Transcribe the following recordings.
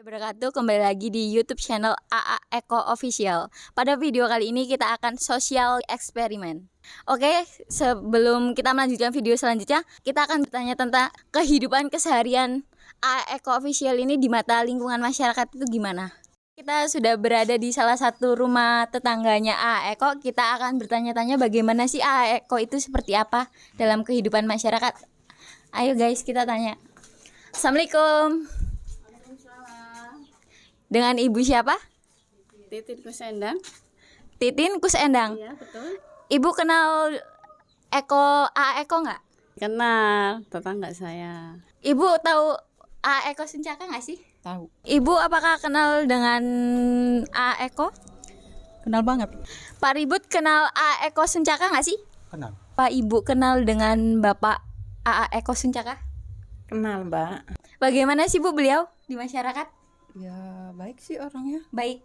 wabarakatuh. Kembali lagi di YouTube channel AA Eko Official. Pada video kali ini kita akan sosial eksperimen. Oke, sebelum kita melanjutkan video selanjutnya, kita akan bertanya tentang kehidupan keseharian AA Eko Official ini di mata lingkungan masyarakat itu gimana. Kita sudah berada di salah satu rumah tetangganya AA Eko. Kita akan bertanya-tanya bagaimana sih AA Eko itu seperti apa dalam kehidupan masyarakat. Ayo guys, kita tanya. Assalamualaikum. Dengan ibu siapa? Titin Kusendang. Titin Kusendang. Iya, betul. Ibu kenal AA Eko nggak? Kenal tetangga saya. Ibu tahu AA Eko Suncaka nggak sih? Tahu. Ibu apakah kenal dengan AA Eko? Kenal banget. Pak Ribut kenal AA Eko Suncaka nggak sih? Kenal. Pak Ibu kenal dengan Bapak AA Eko Suncaka? Kenal, Mbak. Bagaimana sih Bu beliau di masyarakat? Ya baik sih orangnya. Baik.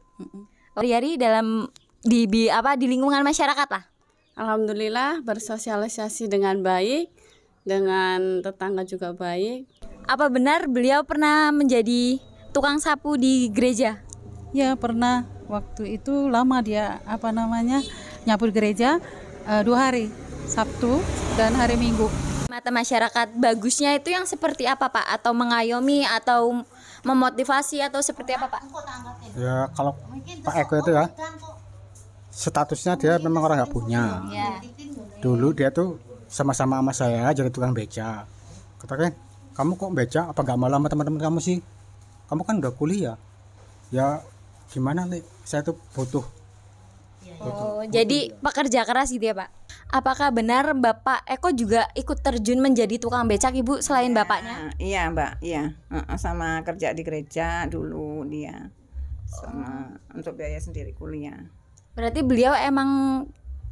Hari-hari dalam di lingkungan masyarakat lah. Alhamdulillah bersosialisasi dengan baik, dengan tetangga juga baik. Apa benar beliau pernah menjadi tukang sapu di gereja? Ya pernah, waktu itu lama dia nyapu di gereja 2 hari, Sabtu dan hari Minggu. Mata masyarakat bagusnya itu yang seperti apa Pak? Atau mengayomi atau memotivasi atau seperti apa Pak? Ya kalau Pak Eko itu ya statusnya dia memang orang nggak punya. Ya. Dulu dia tuh sama-sama sama saya jadi tukang beca. Katakan, kamu kok beca? Apa nggak malah sama teman-teman kamu sih? Kamu kan udah kuliah. Ya gimana nih? Saya tuh butuh. Oh, jadi pekerja keras gitu ya Pak? Apakah benar Bapak Eko juga ikut terjun menjadi tukang becak Ibu selain bapaknya? Iya Mbak, iya. Sama kerja di gereja dulu dia, sama untuk biaya sendiri kuliah. Berarti beliau emang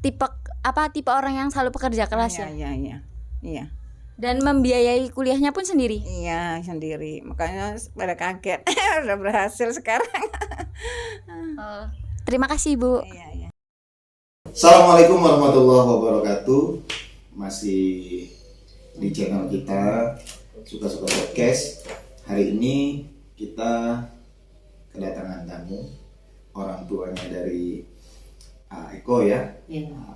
tipe orang yang selalu pekerja keras ya? Iya. Dan membiayai kuliahnya pun sendiri? Iya sendiri, makanya pada kaget udah berhasil sekarang. Oh, terima kasih Bu. Iya. Assalamualaikum warahmatullahi wabarakatuh. Masih di channel kita Suka-Suka Podcast. Hari ini kita kedatangan tamu, orang tuanya dari Eko ya.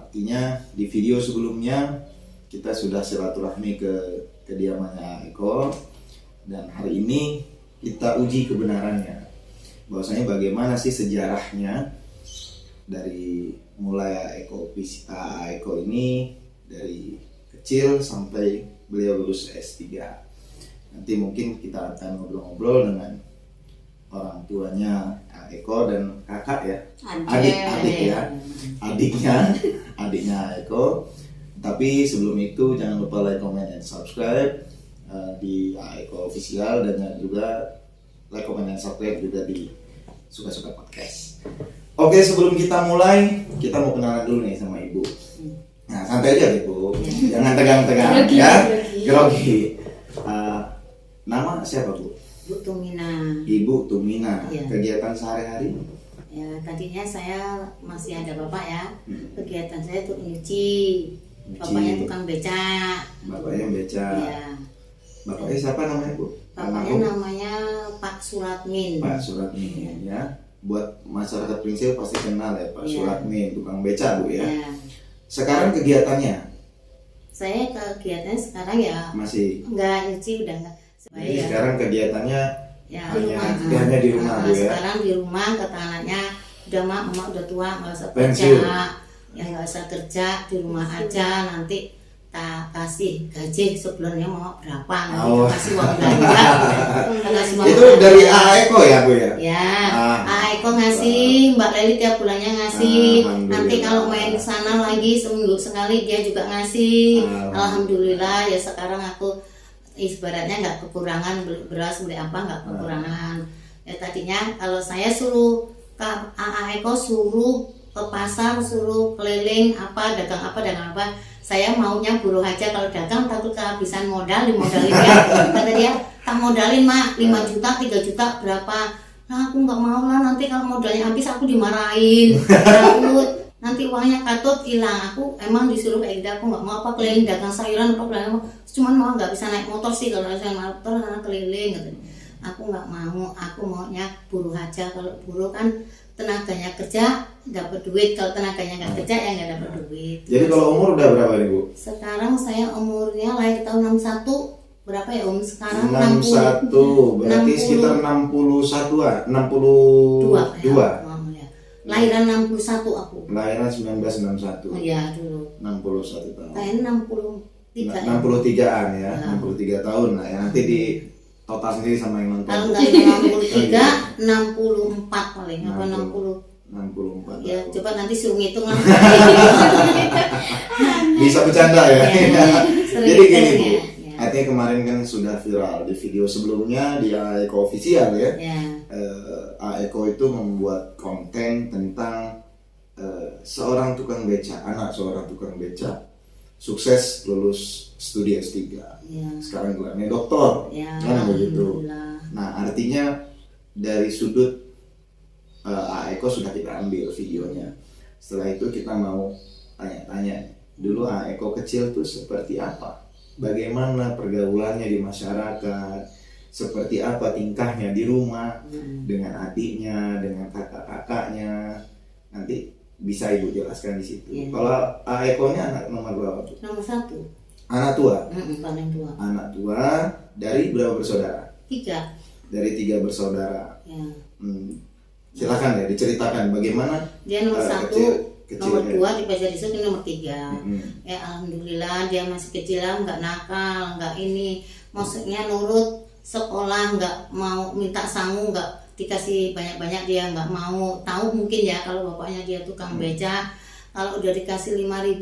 Artinya di video sebelumnya kita sudah silaturahmi ke kediamannya Eko, dan hari ini kita uji kebenarannya. Bahwasanya bagaimana sih sejarahnya dari mulai Eko ini dari kecil sampai beliau lulus S3. Nanti mungkin kita akan ngobrol-ngobrol dengan orang tuanya Eko dan kakak ya, adiknya Eko. Tapi sebelum itu jangan lupa like, comment, dan subscribe di Eko Official, dan juga like, comment, dan subscribe juga di Suka-Suka Podcast. Oke, sebelum kita mulai, kita mau kenalan dulu nih sama Ibu. Nah, santai aja Ibu, jangan tegang-tegang ya, grogi. Nama siapa Bu? Bu Tumina. Ibu Tumina. Iya. Kegiatan sehari-hari? Ya, tadinya saya masih ada bapak ya. Kegiatan saya tuh nyuci. Bapaknya tukang becak. Bapaknya beca. Iya. Bapaknya siapa namanya Bu? Bapaknya namanya Pak Suratmin. Pak Suratmin ya. Buat masyarakat Pringsil pasti kenal ya Pak Suratmin, tukang beca Bu ya. Ya. Sekarang kegiatannya? Saya kegiatannya sekarang ya Masih. enggak nyuci, udah enggak. Jadi sekarang kegiatannya Ya, hanya di rumah Bu ya. Sekarang di rumah, kata anaknya udah emak udah tua, nggak usah Pensiun. kerja. Ya nggak usah kerja, di rumah aja, nanti tak kasih gaji sebulannya mau berapa, nanti kasih uang belanja. Kasih uang Itu belanja. dari Eko ya Bu ya? Ya, Eko ngasih, Mbak Leli tiap bulannya ngasih. Nanti kalau main ke sana lagi seminggu sekali dia juga ngasih. Alhamdulillah ya, sekarang aku ibaratnya nggak kekurangan beras, beli apa nggak kekurangan. Ya tadinya kalau saya suruh Eko suruh ke pasar, suruh keliling dagang apa. Saya maunya buruh aja, kalau dagang takut kehabisan modal, dimodalin ya. Kata dia, tak modalin Mak, 5 juta, 3 juta berapa. Nah aku nggak mau lah, nanti kalau modalnya habis aku dimarahin. Takut nanti uangnya katut hilang. Aku emang disuruh kayak gitu, aku nggak mau keliling dagang sayuran cuman mau nggak bisa naik motor sih, kalau saya naik motor karena keliling gitu. aku nggak mau, aku maunya buruh aja. Kalau buruh kan tenaganya kerja dapat duit, kalau tenaganya nggak kerja ya nggak dapat duit. Jadi kalau umur udah berapa nih Bu? Sekarang saya umurnya lahir tahun 61. Berapa ya sekarang? 61, berarti 60. sekitar 61-an, 62. Ya. Lahiran 61 aku. Lahiran 1961. Oh iya dulu. 61 tahun. Kayaknya 63 ya. 63-an ya, Ya. 63 tahun lah ya. Nanti di total sendiri sama yang nonton. Kalau nggak yang 63, 64 paling apa 60. 64 Ya tahun. coba nanti suruh ngitung lah. Bisa bercanda ya. Sering Jadi gini hitung Bu, ya. artinya kemarin kan sudah viral di video sebelumnya di AEKO Official ya. Ya. AEKO itu membuat konten tentang seorang tukang beca, anak seorang tukang beca sukses lulus studi S3. Ya. Sekarang gelarnya doktor. Ya. Kan begitu. Alhamdulillah. Nah, artinya dari sudut AEKO sudah kita ambil videonya. Setelah itu kita mau tanya-tanya. Dulu AEKO kecil tuh seperti apa? Bagaimana pergaulannya di masyarakat? Seperti apa tingkahnya di rumah dengan adiknya, dengan kakak-kakaknya? Nanti bisa Ibu jelaskan di situ. Ya. Kalau AEKO-nya anak nomor berapa Bu? Nomor 1. Anak tua. Paling tua. Anak tua dari berapa bersaudara? 3. Dari 3 bersaudara. Ya. Silakan ya diceritakan bagaimana Dia nomor 1, nomor kecilnya. 2 di Pajar Desa, ini nomor 3. Mm-mm. Ya alhamdulillah dia masih kecilan, nggak nakal, nggak ini, maksudnya nurut sekolah, nggak mau minta sangu, nggak dikasih banyak-banyak dia nggak mau. Tahu mungkin ya kalau bapaknya dia tukang beca, kalau udah dikasih 5.000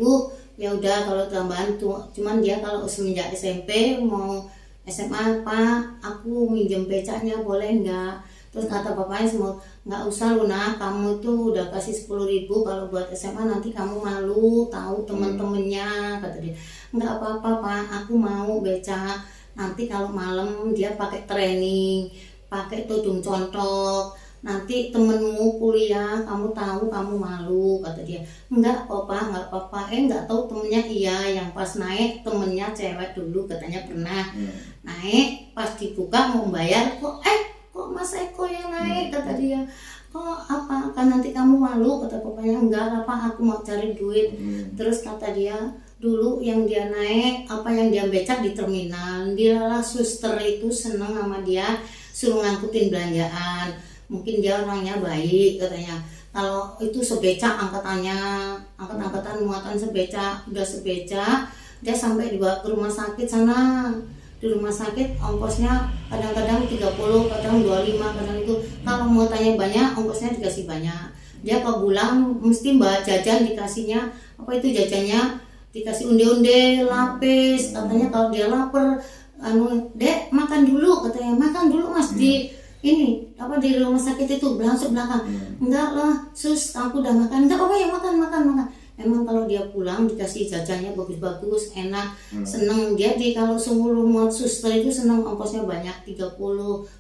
ya udah, kalau tambahan tuh. Cuman dia kalau semenjak SMP mau SMA apa, aku minjem becanya boleh nggak? Terus kata bapaknya semua, nggak usah Luna, kamu tuh udah kasih 10.000, kalau buat SMA nanti kamu malu tahu temen-temennya, kata dia. Nggak apa-apa Pak, aku mau beca. Nanti kalau malam dia pakai training, pakai tudung contok. Nanti temenmu kuliah, kamu tahu kamu malu, kata dia. Enggak Papa, nggak apa-apa. Nggak tahu temennya iya, yang pas naik temennya cewek dulu katanya pernah naik, pas dibuka mau bayar kok Mas Eko yang naik, kata dia. Kok apa, kan nanti kamu malu, kata papanya. Enggak apa, aku mau cari duit. Terus kata dia, dulu yang dia naik, apa yang dia becak di terminal, dia lah suster itu seneng sama dia, suruh ngangkutin belanjaan. Mungkin dia orangnya baik katanya. Kalau itu sebeca angkatannya, angkat-angkatan muatan sebeca, udah sebeca, dia sampai dibawa ke rumah sakit sana. Di rumah sakit ongkosnya kadang-kadang 30, kadang 25, kadang itu. Kalau mau tanya banyak, ongkosnya dikasih banyak. Dia kalau pulang mesti mbak jajan dikasihnya, apa itu jajannya, dikasih unde-unde, lapis. Katanya kalau dia lapar, Dek makan dulu, katanya. Makan dulu Mas di ini apa di rumah sakit itu, langsung belakang. Enggak lah sus, aku udah makan. Enggak, ya makan. Emang kalau dia pulang dikasih jajannya bagus-bagus, enak, seneng dia. Kalau seluruh muat suster itu seneng, ongkosnya banyak, 30,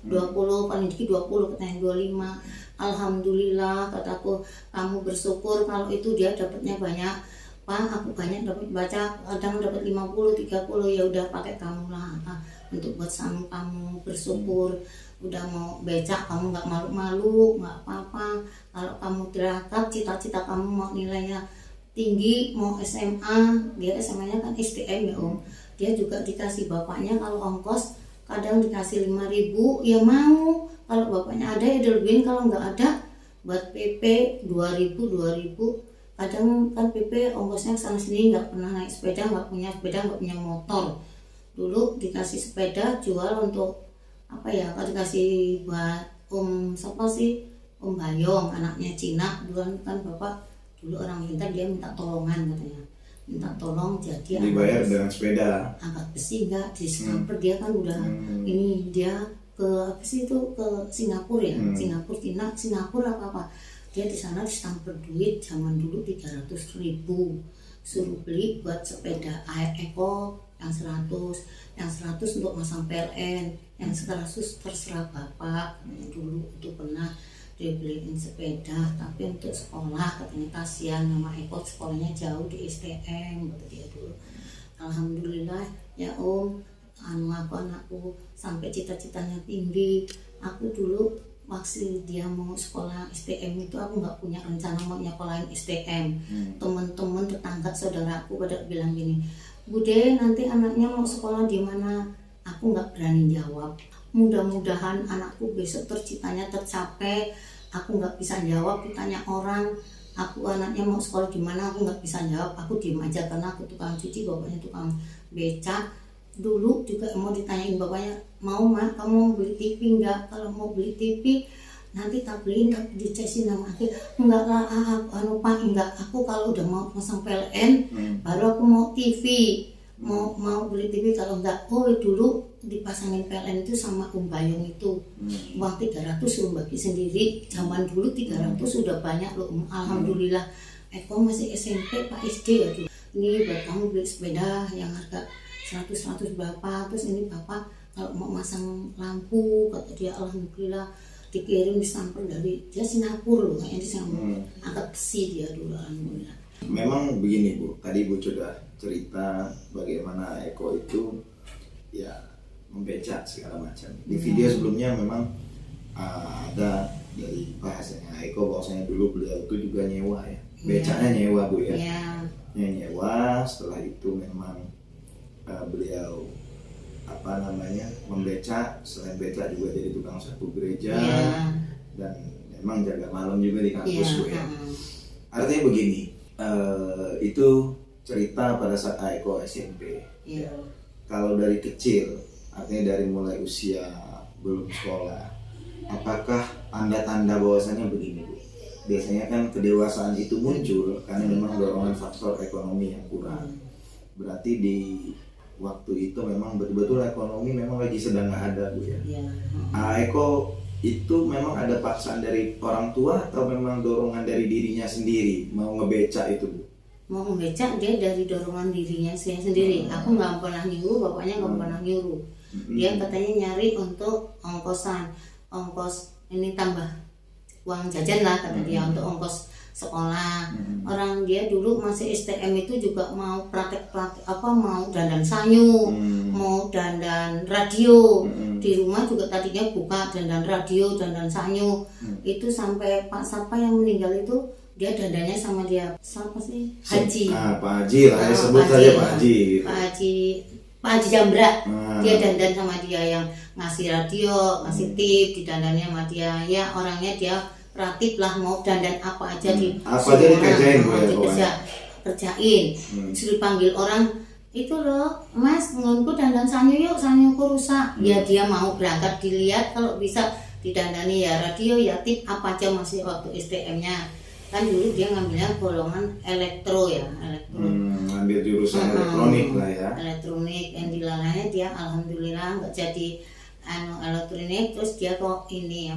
20, paling dikit 20, katanya 25. Alhamdulillah, kataku, kamu bersyukur kalau itu dia dapatnya banyak. Pak, aku banyak dapat baca, kadang dapat 50, 30, ya udah pakai kamu lah untuk buat sangu kamu, bersyukur. Udah mau becak kamu nggak malu-malu, nggak apa-apa. Kalau kamu tirakat, cita-cita kamu mau nilainya tinggi, mau SMA, dia SMA-nya kan STM ya Om. Dia juga dikasih bapaknya kalau ongkos kadang dikasih 5.000, ya mau. Kalau bapaknya ada ya dilebihin, kalau nggak ada buat PP 2.000. Kadang kan PP ongkosnya sana sini, nggak pernah naik sepeda, nggak punya motor. Dulu dikasih sepeda jual untuk apa ya, kalau dikasih buat siapa sih, Om Bayong, anaknya Cina. Dulu kan bapak dulu orang pintar, dia minta tolongan katanya, minta tolong jadi dibayar dengan sepeda angkat besi, enggak di Singapura. Dia kan udah ini, dia ke apa sih itu, ke Singapura ya, Singapura apa dia di sana distampar duit zaman dulu 300.000, suruh beli buat sepeda AEKO yang 100 untuk masang PLN, yang 100 terserah bapak. Dulu itu pernah dibeliin sepeda, tapi untuk sekolah katanya kasihan nama Eko, sekolahnya jauh di STM, kata dia dulu. Alhamdulillah ya Om, anakku sampai cita-citanya tinggi. Aku dulu waktu dia mau sekolah STM itu aku nggak punya rencana mau nyekolahin STM. Teman-teman tetangga saudaraku pada bilang gini, Bude nanti anaknya mau sekolah di mana? Aku nggak berani jawab. Mudah-mudahan anakku besok tercitanya tercapai. Aku nggak bisa jawab, ditanya orang aku anaknya mau sekolah di mana, aku nggak bisa jawab. Aku diem aja karena aku tukang cuci, bapaknya tukang beca. Dulu juga mau ditanyain bapaknya, mau mak kamu mau beli TV enggak? Kalau mau beli TV nanti tak beliin, tak dicesin sama aku. Enggak lah pak, enggak, aku kalau udah mau pasang PLN baru aku mau TV, mau beli TV. Kalau enggak, dulu dipasangin PLN itu sama Bayong itu uang 300 suruh bagi sendiri. Zaman dulu 300 sudah banyak loh. Alhamdulillah Eko masih SMP Pak SD ya dulu. Ini buat kamu beli sepeda yang harga 100 berapa, terus ini bapak kalau mau masang lampu, kata dia. Alhamdulillah dikirim disamper dari dia Singapura loh, kayaknya di Singapura. Angkat besi dia dulu, alhamdulillah. Memang begini Bu, tadi Bu sudah cerita bagaimana Eko itu ya membecak segala macam. Di video sebelumnya memang ada dari bahasanya Eko bahwasanya dulu beliau itu juga nyewa ya, becaknya nyewa Bu ya. Nyewa, setelah itu memang beliau membecak, selain becak juga jadi tukang sapu gereja dan memang jaga malam juga di kampus Bu ya. Artinya begini, itu cerita pada saat Eko SMP. Kalau dari kecil, artinya dari mulai usia belum sekolah, apakah tanda-tanda bahwasannya begini Bu? Biasanya kan kedewasaan itu muncul karena memang dorongan faktor ekonomi yang kurang. Berarti di waktu itu memang betul-betul ekonomi memang lagi sedang nggak ada Bu ya. Eko itu memang ada paksaan dari orang tua atau memang dorongan dari dirinya sendiri mau ngebecak itu Bu? Mau ngebecak dia dari dorongan dirinya sendiri. Aku nggak pernah nyuruh, bapaknya nggak pernah nyuruh. Dia katanya nyari untuk ongkosan, ongkos ini tambah uang jajan lah kata dia untuk ongkos sekolah. Orang dia dulu masih STM itu juga mau praktek mau dandan sanyu, mau dandan radio. Di rumah juga tadinya buka dandan radio, dandan sanyu. Itu sampai Pak Sapa yang meninggal itu dia dandannya sama dia siapa sih? Haji. Pak Haji lah, sebut saja Pak Haji. Pak Haji Jambrak. Dia dandan sama dia yang ngasih radio, ngasih tip, didandannya sama dia. Ya orangnya dia kreatif lah, mau dandan apa aja dikerjain kerjain. Suruh panggil orang itu loh, Mas ngunku dandan sanyu yuk, sanyuku rusak. Ya dia mau berangkat dilihat kalau bisa didandani ya radio ya tip apa aja. Masih waktu STM-nya kan dulu dia ngambilnya golongan elektro ya, ngambil jurusan elektronik lah ya, elektronik. Yang dilalanya dia alhamdulillah nggak jadi elektronik. Terus dia kok ini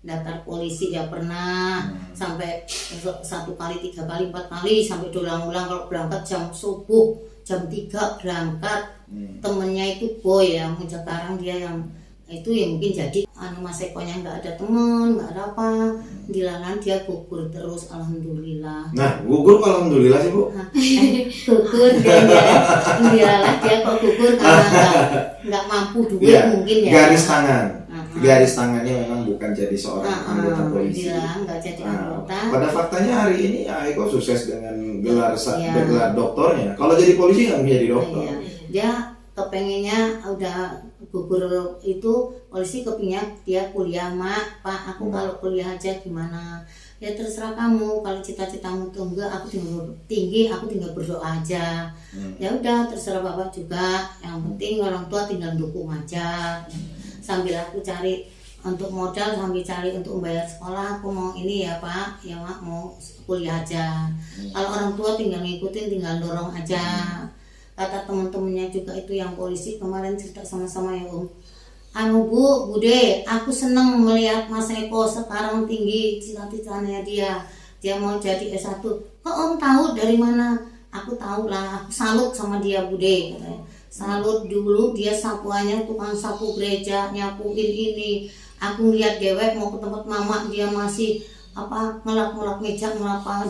daftar polisi ya pernah sampai 1 kali, 3 kali, 4 kali sampai ulang-ulang. Kalau berangkat jam subuh jam 3 berangkat. Temennya itu boy ya, sekarang dia yang itu ya mungkin jadi Mas Ekonya nggak ada temen, nggak ada apa. Dilalan dia gugur terus alhamdulillah. Nah gugur kok alhamdulillah sih Bu? Gugur dilalan dia kok gugur karena nggak mampu duit mungkin ya. Garis tangannya memang bukan jadi seorang anggota polisi. Nggak jadi anggota. Pada faktanya hari ini Eko sukses dengan gelar doktornya. Kalau jadi polisi nggak bisa jadi dokter. Dia kepengennya udah gugur itu polisi, kepingnya dia kuliah. Mak, Pak, aku kalau kuliah aja gimana? Ya terserah kamu. Kalau cita-citamu tuh enggak, aku tinggal berdoa aja. Ya udah terserah Bapak juga. Yang penting orang tua tinggal dukung aja. Sambil aku cari untuk modal, sambil cari untuk membayar sekolah. Aku mau ini ya Pak, ya Mak mau kuliah aja. Kalau orang tua tinggal ngikutin, tinggal dorong aja. Kata teman-temannya juga itu yang polisi kemarin cerita sama-sama ya Bude, aku seneng melihat Mas Eko sekarang tinggi cita-citanya dia mau jadi S1. Kok Om tahu dari mana? Aku tahu lah, aku salut sama dia Bude katanya. Salut, dulu dia sapuannya tukang sapu gereja, nyapuin ini. Aku lihat dewek mau ke tempat mama dia masih ngelap-ngelap meja,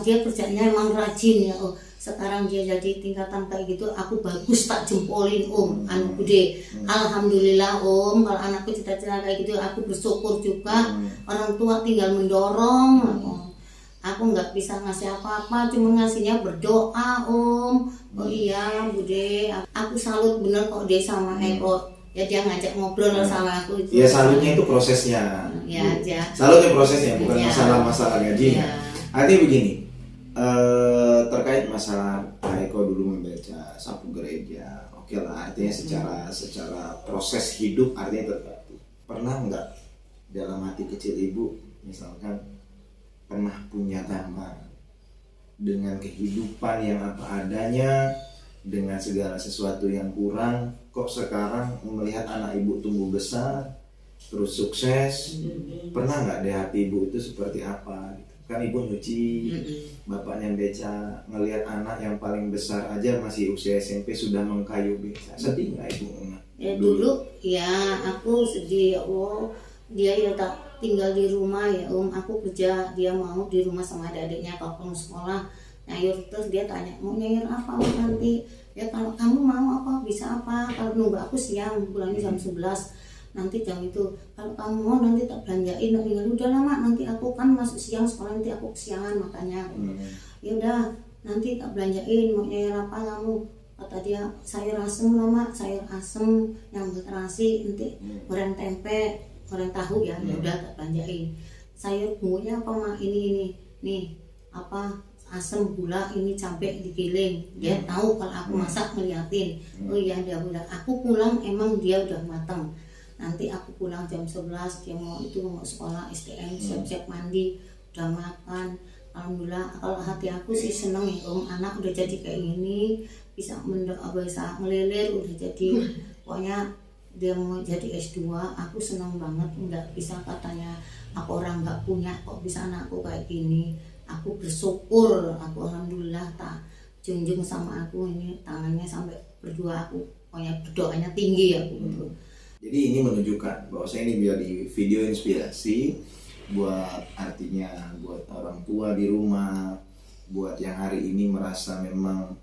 dia kerjanya emang rajin ya. sekarang dia jadi tingkatan kayak gitu, aku bagus tak jempolin anu Bude. Alhamdulillah kalau anakku cita-cita kayak gitu aku bersyukur juga. Orang tua tinggal mendorong aku nggak bisa ngasih apa-apa, cuma ngasihnya berdoa Oh iya Bude, aku salut bener kok dia sama Eko. Ya dia ngajak ngobrol sama aku itu. Ya salutnya itu prosesnya. Ya aja. Salutnya prosesnya, bukan Ya. masalah gajinya. Ya. Artinya begini, terkait masalah Kak Eko dulu membaca sapu gereja, oke lah, artinya secara proses hidup artinya terbantu. Pernah nggak dalam hati kecil ibu, misalkan pernah punya gambar dengan kehidupan yang apa adanya, dengan segala sesuatu yang kurang, kok sekarang melihat anak ibu tumbuh besar, terus sukses, pernah nggak di hati ibu itu seperti apa? Kan ibu nyuci, bapaknya beca, ngelihat anak yang paling besar aja masih usia SMP sudah mengkayu beca, sedih nggak ibu? Ya dulu ya aku sedih ya Allah, dia ya tak tinggal di rumah ya aku kerja, dia mau di rumah sama adik-adiknya kalau sekolah nyayur, terus dia tanya mau nyayur apa nanti, ya kalau kamu mau apa bisa apa, kalau nunggu aku siang pulangnya jam 11 nanti jam itu, kalau kamu mau nanti tak belanjain, udah lama nanti aku kan masuk siang sekolah, nanti aku kesiangan makanya ya udah nanti tak belanjain, mau nyayur apa kamu, kata dia sayur asem lama, sayur asem yang berterasi, nanti goreng tempe, goreng tahu ya, ya udah tak belanjain. Sayur bumbunya apa mah, ini nih apa asem gula, ini cabai digiling, dia tahu kalau aku masak ngeliatin. Oh iya dia bilang, aku pulang emang dia udah matang, nanti aku pulang jam 11 dia mau sekolah STM, siap-siap mandi, udah makan. Alhamdulillah, kalau hati aku sih seneng ya anak udah jadi kayak gini, bisa bisa ngelilir, udah jadi pokoknya dia mau jadi S2, aku seneng banget. Nggak bisa katanya aku orang nggak punya kok bisa anakku kayak gini, aku bersyukur, aku alhamdulillah tak junjung sama aku ini tangannya sampai berdua, aku pokoknya berdoanya tinggi aku gitu. Jadi ini menunjukkan bahwa saya ini biar di video inspirasi buat artinya buat orang tua di rumah, buat yang hari ini merasa memang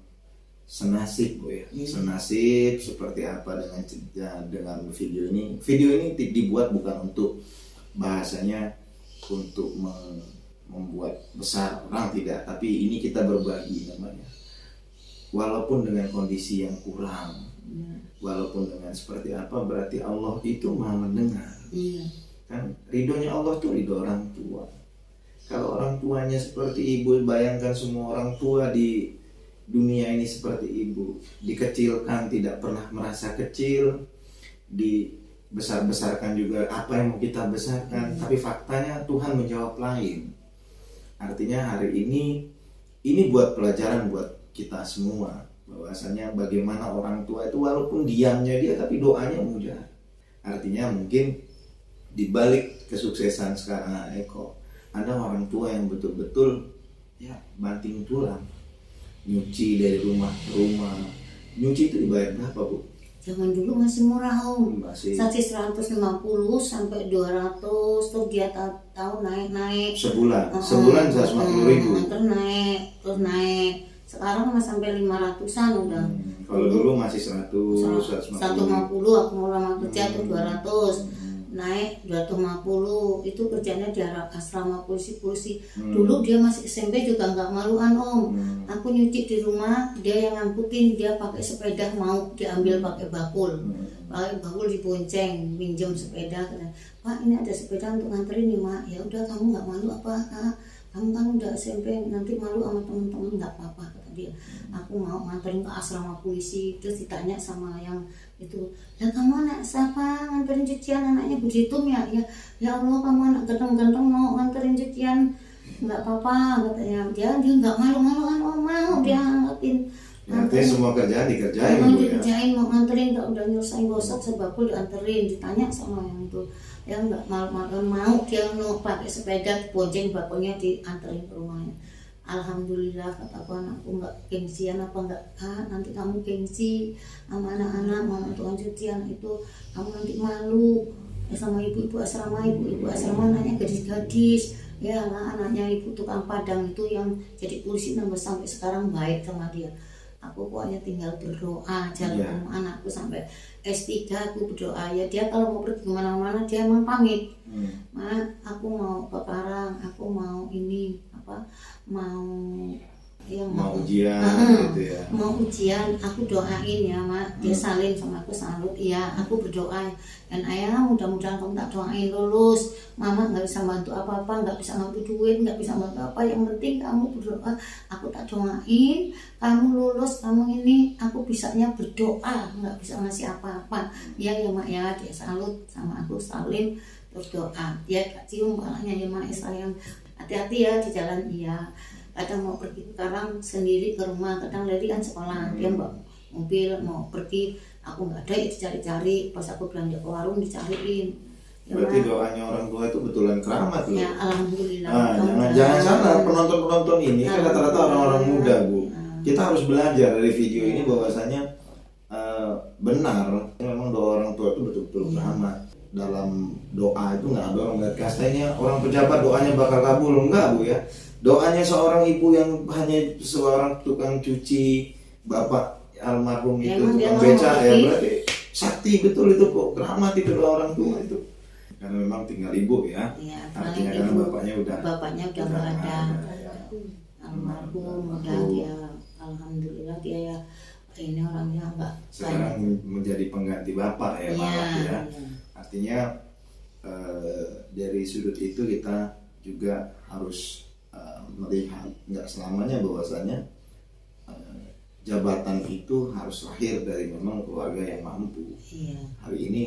senasib Bu ya, senasib seperti apa dengan video ini. Video ini dibuat bukan untuk bahasanya untuk membuat besar orang, tidak, tapi ini kita berbagi namanya. Walaupun dengan kondisi yang kurang, walaupun dengan seperti apa, berarti Allah itu Maha mendengar. Kan ridhonya Allah tuh ridho orang tua. Kalau orang tuanya seperti ibu, bayangkan semua orang tua di dunia ini seperti ibu, dikecilkan tidak pernah merasa kecil, dibesar-besarkan juga apa yang mau kita besarkan, tapi faktanya Tuhan menjawab lain. Artinya hari ini buat pelajaran buat kita semua, bahwasanya bagaimana orang tua itu walaupun diamnya dia tapi doanya mudah. Artinya mungkin di balik kesuksesan sekarang Eko, ada orang tua yang betul-betul ya banting tulang, nyuci dari rumah ke rumah. Nyuci itu dibayar berapa Bu? Zaman dulu masih murah Masih Saksi 150 sampai 200, terus dia tahu naik-naik. sebulan 150.000. Terus naik. Sekarang mah sampai 500-an udah. Kalau dulu masih 100, 150. 150 aku mau lama kerja tuh 200. Naik 250 itu kerjanya di asrama polisi. Dulu dia masih SMP juga nggak maluan aku nyuci di rumah, dia yang ngangkutin, dia pakai sepeda mau diambil pakai bakul dibonceng, pinjam sepeda. Pak ini ada sepeda untuk nganterin nih Mak. Ya udah kamu nggak malu apa Kak? Kamu kan udah SMP nanti malu sama temen-temen, nggak apa-apa kata dia. Aku mau nganterin ke asrama polisi. Terus ditanya sama yang itu, ya kamu anak siapa nganterin cucian, anaknya Buditum ya? Ya Allah kamu anak ganteng-ganteng mau nganterin cucian, nggak apa-apa katanya. Dia nggak malu-maluan mau dia ngangkatin. Artinya semua kerjaan dikerjain Memang Bu ya. dikerjain, mau nganterin kalau udah nyelesain gosok sebakul dianterin, ditanya sama yang itu. Ya nggak malu-maluan mau dia mau pakai sepeda bonceng bakulnya dianterin ke rumahnya. Alhamdulillah kataku anakku nggak gengsian apa enggak, nanti kamu gengsi sama anak-anak mau tukang cucian itu, kamu nanti malu. sama ibu-ibu asrama nanya gadis-gadis, ya lah anaknya ibu tukang padang itu yang jadi polisi nambah sampai sekarang baik sama dia. Aku pokoknya tinggal berdoa aja sama anakku sampai S3 aku berdoa ya, dia kalau mau pergi kemana-mana dia emang pamit. Ma, aku mau ke Parang, aku mau ini apa, mau yang mau ujian gitu ya. Mau ujian, aku doain ya Mak. Dia salin sama aku, salut. Iya, aku berdoa. Dan ayah, mudah-mudahan kamu tak doain lulus. Mama nggak bisa bantu apa-apa, nggak bisa bantu duit, nggak bisa bantu apa. Yang penting kamu berdoa. Aku tak doain, kamu lulus, kamu ini. Aku bisanya berdoa, nggak bisa ngasih apa-apa. Iya ya Mak ya, dia salut sama aku, salin terus doa. Dia cium palanya ya Mak, sayang. Hati-hati ya di jalan, iya. Kadang mau pergi ke Karang sendiri ke rumah, kadang Leli kan sekolah, dia bawa mobil mau pergi, aku nggak ada ya dicari-cari, pas aku belanja ke warung dicariin. Ya, Berarti doanya orang tua itu betulan keramat loh. ya alhamdulillah. Jangan salah, penonton-penonton ini kan rata-rata orang-orang muda Bu. Kita harus belajar dari video ini bahwasanya benar memang doa orang tua itu betul-betul keramat. Dalam doa itu nggak ada orang melihat kastanya orang pejabat doanya bakal kabul, enggak Bu ya. Doanya seorang ibu yang hanya seorang tukang cuci, bapak almarhum itu tukang beca ya, berarti sakti betul itu kok, keramat itu doa orang tua itu. Karena memang tinggal ibu ya, artinya karena bapaknya udah nggak ada. Ya. Almarhum udah dia, alhamdulillah dia ya ini orangnya nggak Sekarang menjadi pengganti bapak ya, malah ya. Artinya dari sudut itu kita juga harus melihat nggak selamanya bahwasanya jabatan itu harus lahir dari memang keluarga yang mampu. Hari ini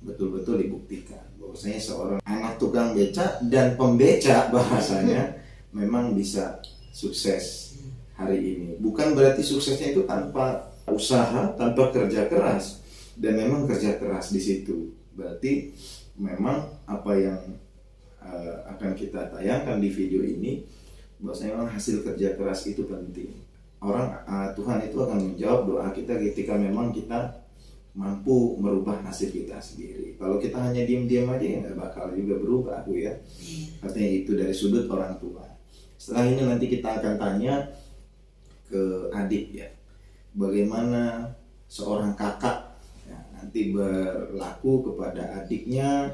betul-betul dibuktikan bahwasanya seorang anak tukang beca dan pembeca bahasanya memang bisa sukses hari ini. Bukan berarti suksesnya itu tanpa usaha, tanpa kerja keras, dan memang kerja keras di situ. Berarti memang apa yang akan kita tayangkan di video ini bahwasanya memang hasil kerja keras itu penting. Tuhan itu akan menjawab doa kita ketika memang kita mampu merubah nasib kita sendiri. Kalau kita hanya diam-diam aja ya nggak bakal juga berubah Bu ya. Artinya itu dari sudut orang tua. Setelah ini nanti kita akan tanya ke adik ya, bagaimana seorang kakak ya, nanti berlaku kepada adiknya,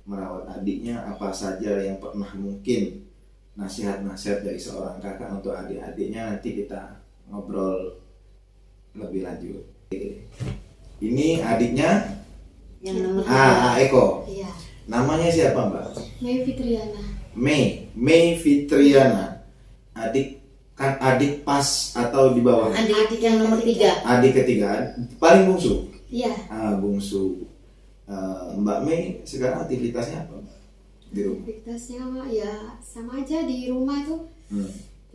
merawat adiknya, apa saja yang pernah mungkin nasihat-nasihat dari seorang kakak untuk adik-adiknya, nanti kita ngobrol lebih lanjut. Ini adiknya yang nomor Eko. Iya. Namanya siapa Mbak? Mei Fitriana. Mei Fitriana. Adik pas atau di bawah? Adik yang nomor 3. Adik ketiga, paling bungsu. Iya. Bungsu. Mbak Mei sekarang aktivitasnya apa di rumah? Aktivitasnya ya sama aja di rumah tuh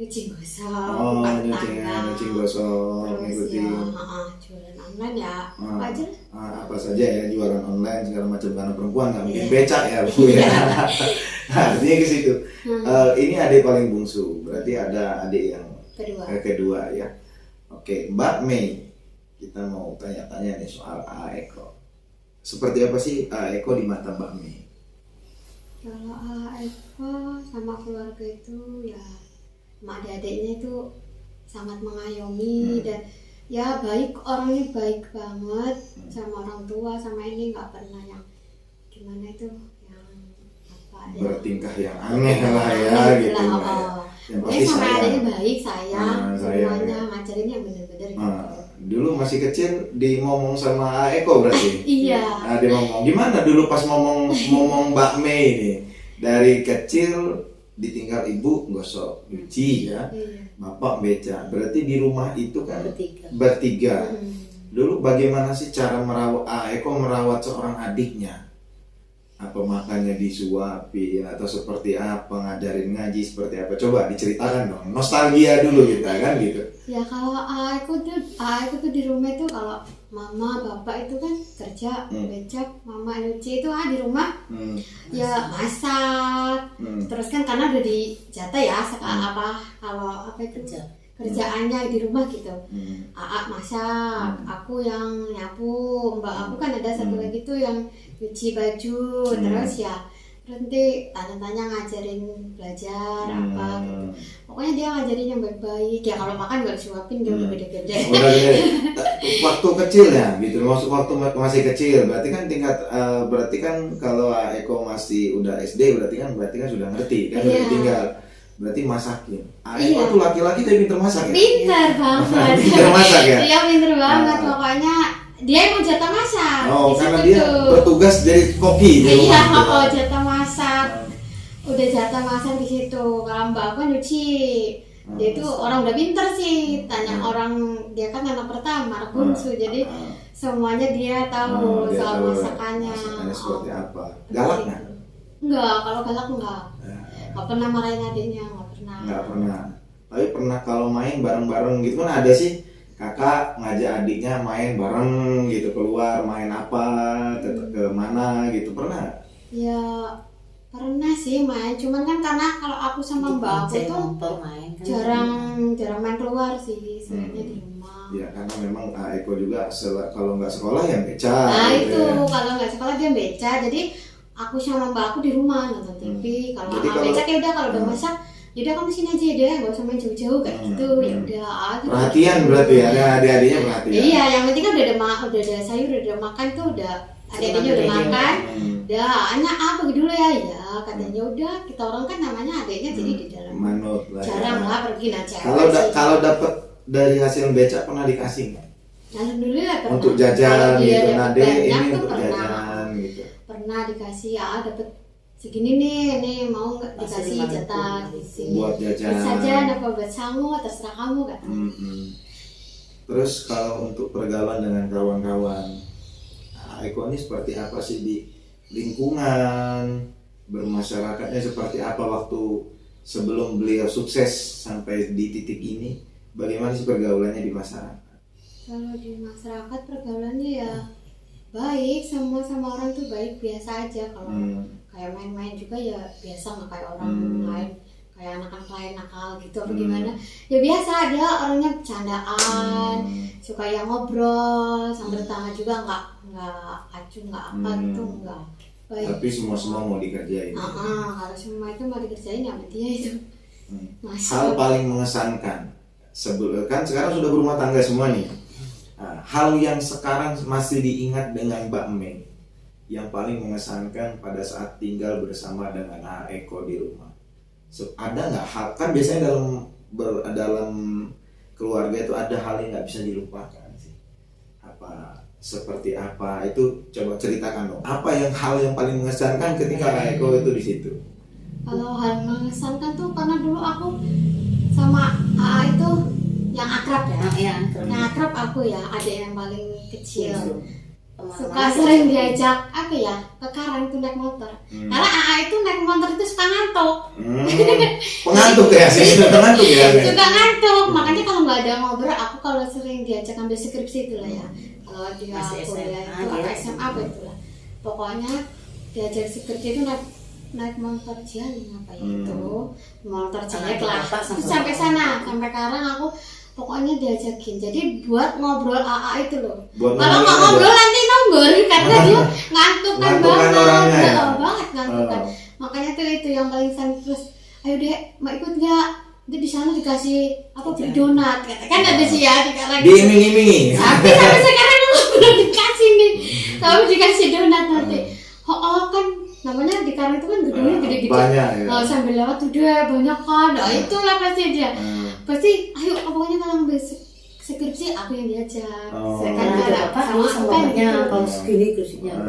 nyuci gosok, Nyuci gosok, ngikutin jualan online ya apa aja. Apa saja ya, jualan online segala macam, karena perempuan nggak mungkin becak ya Bu ya. Artinya ke situ. Ini adik paling bungsu, berarti ada adik yang kedua ya. Oke, Mbak Mei, kita mau tanya-tanya nih soal Eko. Seperti apa sih Eko di mata Mbak Mei? Kalau Eko sama keluarga itu ya sama adik-adiknya itu sangat mengayomi dan ya baik, orangnya baik banget sama orang tua, sama ini nggak pernah yang gimana itu yang apa ya, bertingkah yang aneh lah ya gitu. Yang pasti sama sayang. adiknya baik, sayang, semuanya ya. ngajarin yang bener-bener gitu. Dulu masih kecil ngomong sama Eko berarti? Iya. Dia ngomong gimana dulu pas ngomong Mbak Mei ini, dari kecil ditinggal ibu gosok nyuci ya, bapak beca, berarti di rumah itu kan bertiga. Dulu bagaimana sih cara Eko merawat seorang adiknya? Apa makannya disuapin atau seperti apa, ngajarin ngaji seperti apa? Coba diceritakan dong, nostalgia dulu kita kan gitu. Ya kalau aku tuh di rumah itu kalau mama bapak itu kan kerja becak, mama nyuci itu di rumah ya masak. Terus kan karena udah dijatah ya kalau apa itu kerjaannya di rumah gitu. Aa masak, aku yang nyapu, mbak aku kan ada satu lagi tuh yang cuci baju, terus ya nanti tanya-tanya ngajarin belajar apa gitu. Pokoknya dia ngajarin yang baik-baik. Ya kalau makan gak disuapin dia udah gede-gede. Udah waktu kecil ya gitu, maksud waktu masih kecil berarti kan tingkat berarti kan kalau Eko masih udah SD berarti kan sudah ngerti kan, udah tinggal berarti masakin. Eko tuh laki-laki tapi pinter masak ya? Pinter banget. Pinter masak ya? Iya pinter banget, pokoknya dia emang jatah masak. Oh, di karena situ dia tuh. bertugas jadi koki di rumah. Iya, gitu. jatah masak. Udah jatah masak di situ. Kalau mbak aku nyuci. Dia itu orang udah pinter sih. Tanya orang, dia kan anak pertama, bungsu. Jadi semuanya dia tahu Dia soal tahu masakannya. masakannya seperti apa. Galak nggak? Enggak, kalau galak enggak. Nggak pernah marahin adiknya, nggak pernah. Nggak pernah. Tapi pernah kalau main bareng-bareng gitu kan ada sih. Kakak ngajak adiknya main bareng gitu, keluar main apa, ke mana gitu, pernah nggak? Ya pernah sih main, cuman kan karena kalau aku sama mbak aku tuh jarang main keluar sih, sebenarnya di rumah. Ya karena memang Eko juga kalau nggak sekolah ya beca. Nah gitu itu ya. kalau nggak sekolah dia beca, jadi aku sama mbak aku di rumah nonton TV. Kalau Jadi kalau- beca ya udah, kalau udah masak yaudah kamu sini aja deh, nggak usah main jauh-jauh kayak gitu. Ya udah gitu. Perhatian berarti ya, ada adik-adiknya perhatian. Iya, yang penting kan udah ada sayur, udah ada makan tuh, udah adik-adiknya udah makan. Udah, anak apa pergi dulu ya, ya katanya udah, kita orang kan namanya adiknya jadi di dalam. Manut lah. Jarang Ya. lah pergi aja. Kalau dapat dari hasil beca pernah dikasih nggak? Alhamdulillah pernah. Untuk Kalau jajan dia gitu, dapat Nade banyak ini tuh untuk pernah. jajan gitu. Pernah dikasih ya, dapat segini nih mau nggak dikasih jatah di sini. Buat jajan. Terus saja apa buat sangu, terserah kamu katanya. Terus kalau untuk pergaulan dengan kawan-kawan, Eko ini seperti apa sih di lingkungan, bermasyarakatnya seperti apa waktu sebelum beliau sukses sampai di titik ini? Bagaimana sih pergaulannya di masyarakat? Kalau di masyarakat pergaulannya ya baik, sama orang tuh baik, biasa aja. Kalau kayak main-main juga ya biasa, nggak kayak orang lain, kayak anak-anak lain nakal gitu apa gimana. Ya biasa, dia orangnya bercandaan, suka yang ngobrol, sama tetangga juga nggak acuh, nggak apa gitu, nggak baik. Tapi semua mau dikerjain. Kalau semua itu mau dikerjain ya sama dia itu. Hal paling mengesankan sebelum kan sekarang sudah berumah tangga semua nih. Hal yang sekarang masih diingat dengan Mbak Mei yang paling mengesankan pada saat tinggal bersama dengan Eko di rumah. Ada nggak hal, kan biasanya dalam keluarga itu ada hal yang nggak bisa dilupakan sih. Seperti apa itu, coba ceritakan dong. Apa hal yang paling mengesankan ketika Eko itu di situ? Kalau hal mengesankan tuh karena dulu aku sama AA itu yang akrab ya. Yang akrab aku ya, adik yang paling kecil. Suka sering diajak apa ya, ke Karang tuh naik motor. Karena AA itu naik motor itu suka ngantuk. Pengantuk ya sih, pengantuk ya. Suka ngantuk, makanya kalau nggak ada ngobrol, aku kalau sering diajak ambil skripsi itulah ya. Kalau dia kuliah itu atau SMA apa itulah. Pokoknya diajak skripsi itu naik motor jalan apa itu, motor jelek lah. Terus sampai sana, sampai Karang aku pokoknya diajakin. Jadi buat ngobrol AA itu loh. Kalau nggak ngobrol nanti nonggur karena dia ngantukan banget, banget ngantukan. Makanya tuh itu yang paling terus. Ayo deh, mau ikut nggak? Di sana dikasih apa beli donat, kan ada sih ya di Karang. Diiming-imingi. Tapi sampai sekarang aku belum dikasih nih. Tapi dikasih donat nanti. Oh kan namanya di Karang itu kan gedungnya gede-gede. Banyak ya. Kalau sambil lewat udah banyak kan. Nah itulah pasti dia. Pasti ayo pokoknya kalau besok skripsi aku yang diajak. Sekarang ada sama aku kan gitu. Kalau segini kursinya.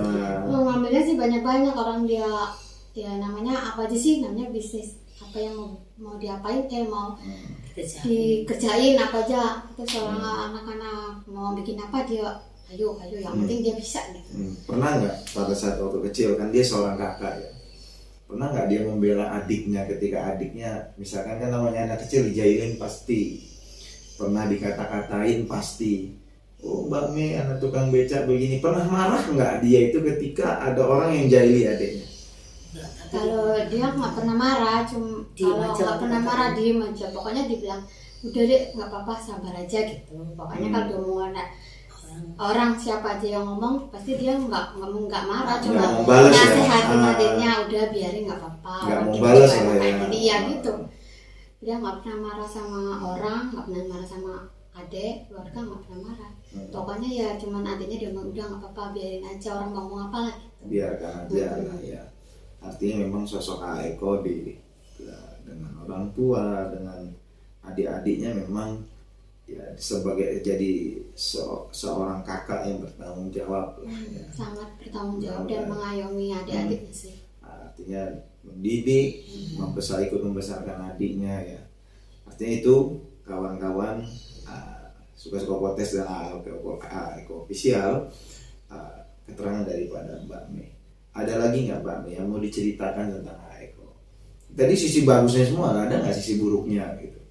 Ngambilnya sih banyak-banyak, orang dia namanya apa aja sih, namanya bisnis. Apa yang mau diapain, mau dikerjain apa aja. Terus orang anak-anak mau bikin apa dia ayo yang penting dia bisa gitu. Pernah nggak pada saat waktu kecil, kan dia seorang kakak ya, pernah nggak dia membela adiknya ketika adiknya misalkan kan namanya anak kecil dijailin pasti, pernah dikata-katain pasti, oh Mbak Mei anak tukang beca begini, pernah marah nggak dia itu ketika ada orang yang jaili adiknya? Kalau dia nggak pernah marah, kalau nggak pernah marah diem aja. Pokoknya dibilang udah deh nggak apa-apa sabar aja gitu. Pokoknya kalau dia mau orang siapa aja yang ngomong pasti dia nggak marah, cuma mau balas ya. nasihatin adiknya udah biarin nggak apa-apa. Nggak mau Gitu balas juga, lah ya. kayak gini, ya gitu. Dia nggak pernah marah sama orang, nggak pernah marah sama adik, keluarga nggak pernah marah. Pokoknya ya cuman adiknya dia bilang udah nggak apa-apa, biarin aja orang mau ngomong apa lah gitu. Biarkan aja lah ya. Artinya memang sosok Kak Eko dengan orang tua, dengan adik-adiknya memang ya sebagai jadi seorang kakak yang bertanggung jawab lah ya. Sangat bertanggung jawab dan mengayomi adik-adiknya sih. Artinya mendidik, ikut membesarkan adiknya ya. Artinya itu kawan-kawan suka-suka potes dan Eko Official, keterangan daripada Mbak Mei. Ada lagi nggak Mbak Mei yang mau diceritakan tentang Eko? Tadi sisi bagusnya semua, ada nggak sisi buruknya gitu?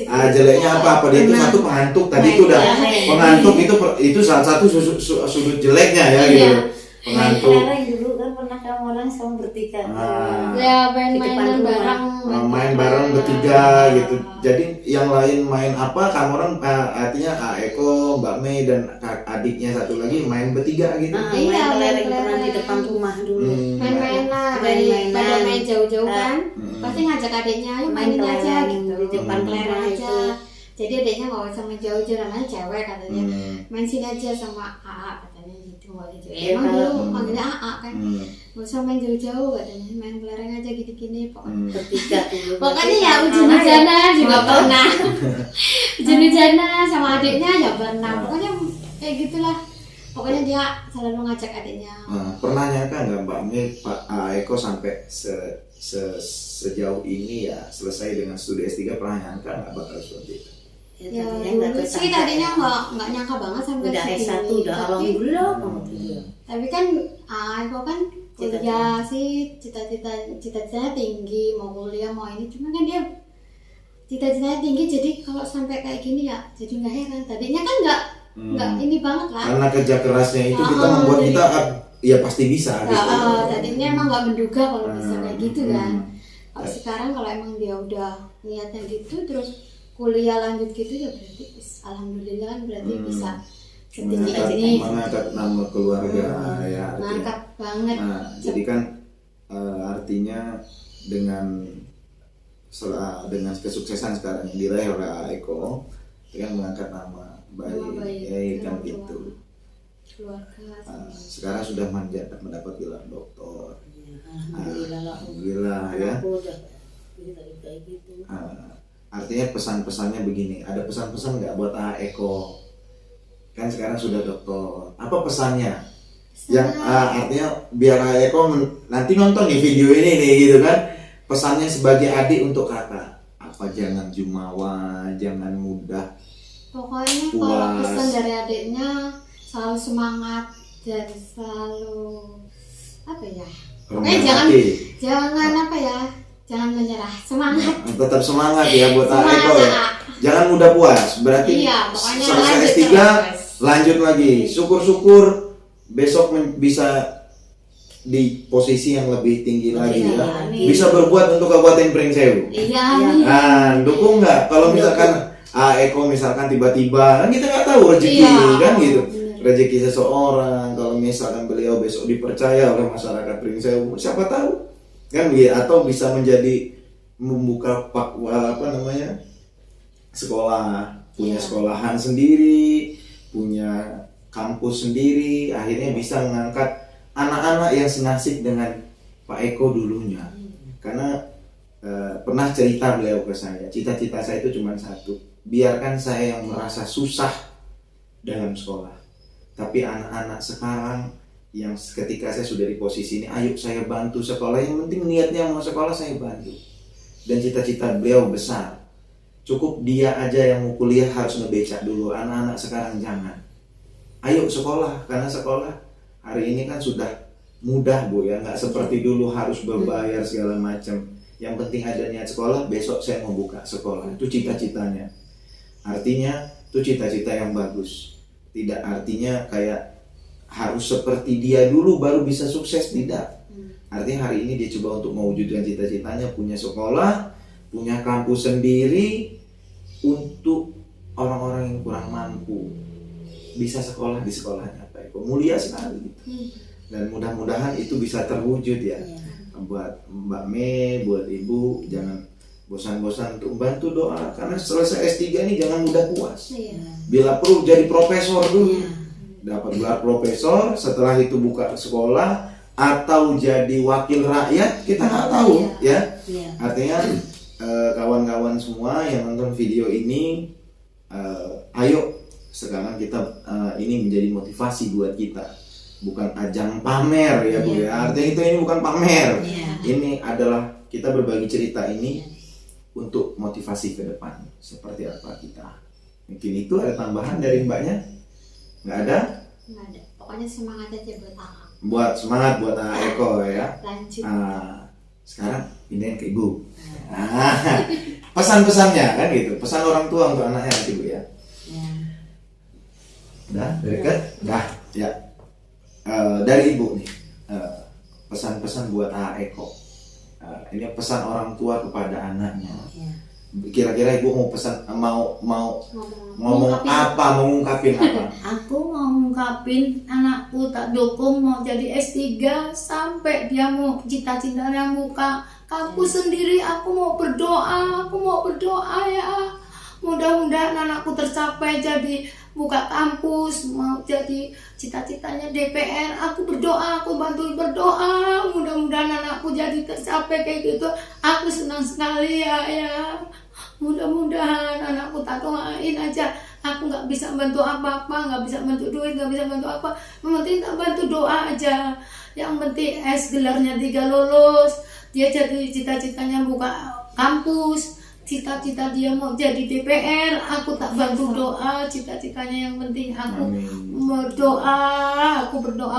Jeleknya apa dia itu satu pengantuk, tadi itu udah pengantuk, itu salah satu sudut jeleknya ya gitu. Pengantuk. Dulu kan pernah kamu orang sama bertiga. Ya main-mainan bareng. Main bareng bertiga gitu. Jadi yang lain main apa, kamu orang artinya Eko, Mbak Mei dan adiknya satu lagi main bertiga gitu. Iya, main kelereng di depan rumah dulu. Main-mainan, pada main jauh-jauh kan. Pasti ngajak adiknya, ayo mainin aja gitu. Di depan kelereng aja. Jadi adiknya nggak usah main jauh-jauh, namanya cewek katanya. Main sini aja sama AA katanya gitu. Emang dulu manggilnya AA kan. Nggak usah main jauh-jauh katanya, main kelereng aja gini-gini pokoknya. Bertiga dulu. Pokoknya ya hujan-hujanan juga pernah. Hujan-hujanan sama adiknya ya pernah. Pokoknya kayak gitulah. Pokoknya dia selalu ngajak adiknya. Pernah nyangka nggak Mbak Mei Pak Eko sampai sejauh ini ya selesai dengan studi S3, pernah nyangka nggak bakal seperti itu? Ya dulu sih tadinya nggak nyangka banget sampai udah segini. S1 udah alhamdulillah. Tapi kan Eko kan kuliah sih cita-citanya tinggi, mau kuliah mau ini, cuma kan dia cita-citanya tinggi, jadi kalau sampai kayak gini ya jadi nggak heran. Tadinya kan nggak ini banget lah. Karena kerja kerasnya itu kita membuat kita ya pasti bisa gitu. Tadinya emang nggak menduga kalau bisa kayak gitu kan. Kalau sekarang kalau emang dia udah niatnya gitu terus kuliah lanjut gitu ya berarti alhamdulillah kan berarti bisa setinggi ini. Mengangkat nama keluarga ya. Mangkat banget. Jadi kan artinya dengan kesuksesan sekarang yang diraih oleh Eko, dengan mengangkat nama baik kan gitu. Keluarga. Sekarang sudah mendapat gelar doktor. Alhamdulillah ya. Artinya pesan-pesannya begini, ada pesan-pesan nggak buat Eko? Kan sekarang sudah doktor. Apa pesannya? Yang artinya biar Eko nanti nonton nih video ini nih gitu kan. Pesannya sebagai adik untuk kakak. Apa jangan jumawa, jangan mudah. Pokoknya kalau pesan dari adiknya selalu semangat dan selalu apa ya? Pokoknya jangan apa ya? Jangan menyerah, semangat. Tetap semangat ya buat Eko ya. Jangan mudah puas. Berarti selesai S3 lanjut lagi. Syukur-syukur besok bisa di posisi yang lebih tinggi lagi ya. Bisa berbuat untuk Kabupaten Pringsewu. Iya. Dukung nggak? Kalau misalkan Eko misalkan tiba-tiba kan kita nggak tahu rezeki kan gitu. Rezeki seseorang, kalau misalkan beliau besok dipercaya oleh masyarakat Pringsewu, siapa tahu kan gitu, atau bisa membuka sekolah, punya sekolahan sendiri, punya kampus sendiri, akhirnya bisa mengangkat anak-anak yang senasib dengan Pak Eko dulunya. Karena pernah cerita beliau ke saya, cita-cita saya itu cuma satu, biarkan saya yang merasa susah dalam sekolah, tapi anak-anak sekarang yang ketika saya sudah di posisi ini, ayo saya bantu sekolah, yang penting niatnya mau sekolah saya bantu. Dan cita-cita beliau besar, cukup dia aja yang mau kuliah harus ngebecak dulu, anak-anak sekarang jangan. Ayo sekolah, karena sekolah hari ini kan sudah mudah Bu ya, nggak seperti dulu harus berbayar segala macam. Yang penting ada niat sekolah, besok saya mau buka sekolah, itu cita-citanya. Artinya itu cita-cita yang bagus, tidak artinya kayak harus seperti dia dulu baru bisa sukses, tidak. Artinya hari ini dia coba untuk mewujudkan cita-citanya, punya sekolah, punya kampus sendiri, untuk orang-orang yang kurang mampu bisa sekolah di sekolahnya Pak Eko. Mulia sekali gitu. Dan mudah-mudahan itu bisa terwujud ya. Buat Mbak Mei, buat Ibu, jangan bosan-bosan untuk bantu doa, karena selesai S3 ini jangan mudah puas. Bila perlu jadi profesor dulu, dapat gelar profesor, setelah itu buka sekolah atau jadi wakil rakyat, kita nggak tahu ya. Artinya kawan-kawan semua yang nonton video ini, ayo sekarang kita ini menjadi motivasi buat kita, bukan ajang pamer ya Bu ya. Artinya ini bukan pamer, ini adalah kita berbagi cerita ini untuk motivasi ke depan seperti apa kita. Mungkin itu ada tambahan dari Mbaknya? Nggak ada? Nggak ada. Pokoknya semangat aja buat AA. Buat semangat buat Eko ya. Lanjut. Sekarang pindahin ke Ibu. Pesan-pesannya kan gitu. Pesan orang tua untuk anaknya nanti Bu ya. Udah, dekat? Udah, ya. Dari Ibu nih. Pesan-pesan buat Eko. Ini pesan orang tua kepada anaknya. Kira-kira Ibu mau pesan, mau ngomong apa, mau ngungkapin apa? Aku mau ngungkapin anakku tak dukung mau jadi S3 sampai dia mau cita-citanya buka kampus sendiri. Aku mau berdoa ya. Mudah-mudahan anakku tercapai jadi buka kampus, mau jadi cita-citanya DPR. Aku berdoa, aku bantu berdoa. Mudah-mudahan anakku jadi tercapai kayak gitu. Aku senang sekali ya. Mudah-mudahan anakku tak doain aja. Aku nggak bisa bantu apa-apa, nggak bisa bantu duit, nggak bisa bantu apa. Yang penting tak bantu doa aja. Yang penting gelarnya 3 lulus. Dia jadi cita-citanya buka kampus. Cita-cita dia mau jadi DPR, aku tak bantu doa. Cita-citanya yang penting aku berdoa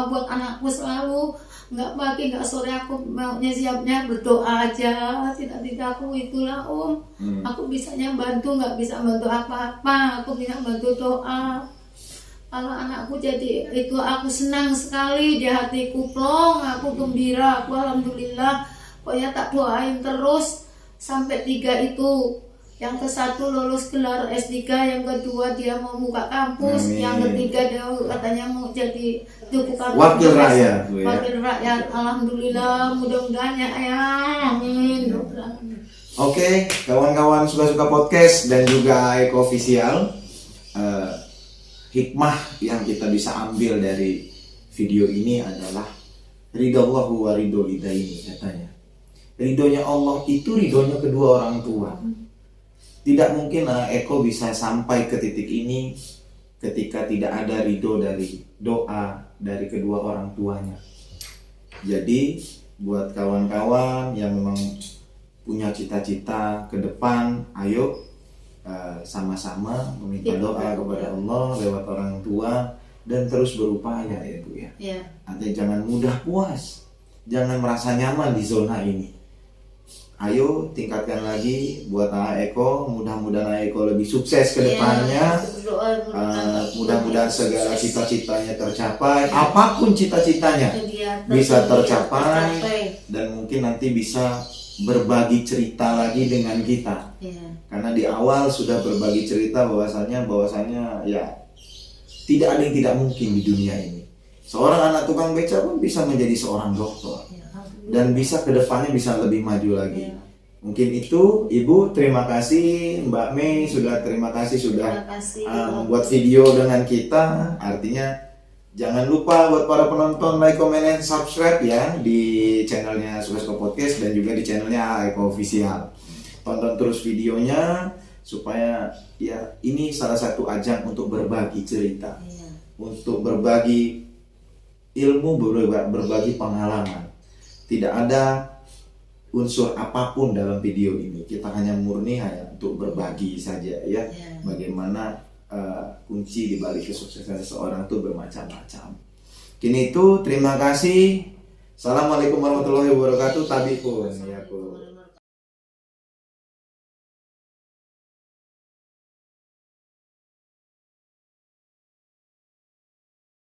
buat anakku selalu. Nggak pagi, nggak sore, aku maunya siapnya berdoa aja. Cita-cita aku itulah Aku bisanya bantu, nggak bisa bantu apa-apa. Aku bisa bantu doa. Kalau anakku jadi itu, aku senang sekali di hatiku plong. Aku gembira, aku alhamdulillah. Pokoknya tak doain terus sampai 3 itu. Yang ke-1 lulus gelar S3, yang kedua dia mau buka kampus, yang ketiga dia katanya mau jadi wakil rakyat. Wakil rakyat, alhamdulillah, mudah-mudahan ya. Amin. Oke, kawan-kawan suka-suka podcast dan juga Eko Official, hikmah yang kita bisa ambil dari video ini adalah ridallahu wa ridho ini katanya. Ridhonya Allah itu ridhonya kedua orang tua. Tidak mungkin Eko bisa sampai ke titik ini ketika tidak ada ridho dari doa dari kedua orang tuanya. Jadi buat kawan-kawan yang memang punya cita-cita ke depan, ayo sama-sama meminta doa kepada Allah lewat orang tua dan terus berupaya ya Bu ya. Artinya jangan mudah puas, jangan merasa nyaman di zona ini. Ayo tingkatkan lagi buat Eko, mudah-mudahan Eko lebih sukses ke depannya. Mudah-mudahan segala cita-citanya tercapai, apapun cita-citanya bisa tercapai, dan mungkin nanti bisa berbagi cerita lagi dengan kita. Karena di awal sudah berbagi cerita bahwasanya ya tidak ada yang tidak mungkin di dunia ini. Seorang anak tukang beca pun bisa menjadi seorang dokter. Dan bisa kedepannya bisa lebih maju lagi. Mungkin itu Ibu, terima kasih. Mbak Mei terima kasih sudah membuat video dengan kita. Artinya jangan lupa buat para penonton like, comment, and subscribe ya di channelnya Suka-Suka Podcast dan juga di channelnya Eko Official. Tonton terus videonya supaya ya ini salah satu ajang untuk berbagi cerita, untuk berbagi ilmu, berbagi pengalaman. Tidak ada unsur apapun dalam video ini. Kita hanya murni untuk berbagi saja ya. Bagaimana kunci dibalik kesuksesan seseorang itu bermacam-macam. Kini itu terima kasih. Assalamualaikum warahmatullahi wabarakatuh. Tabi'un ya.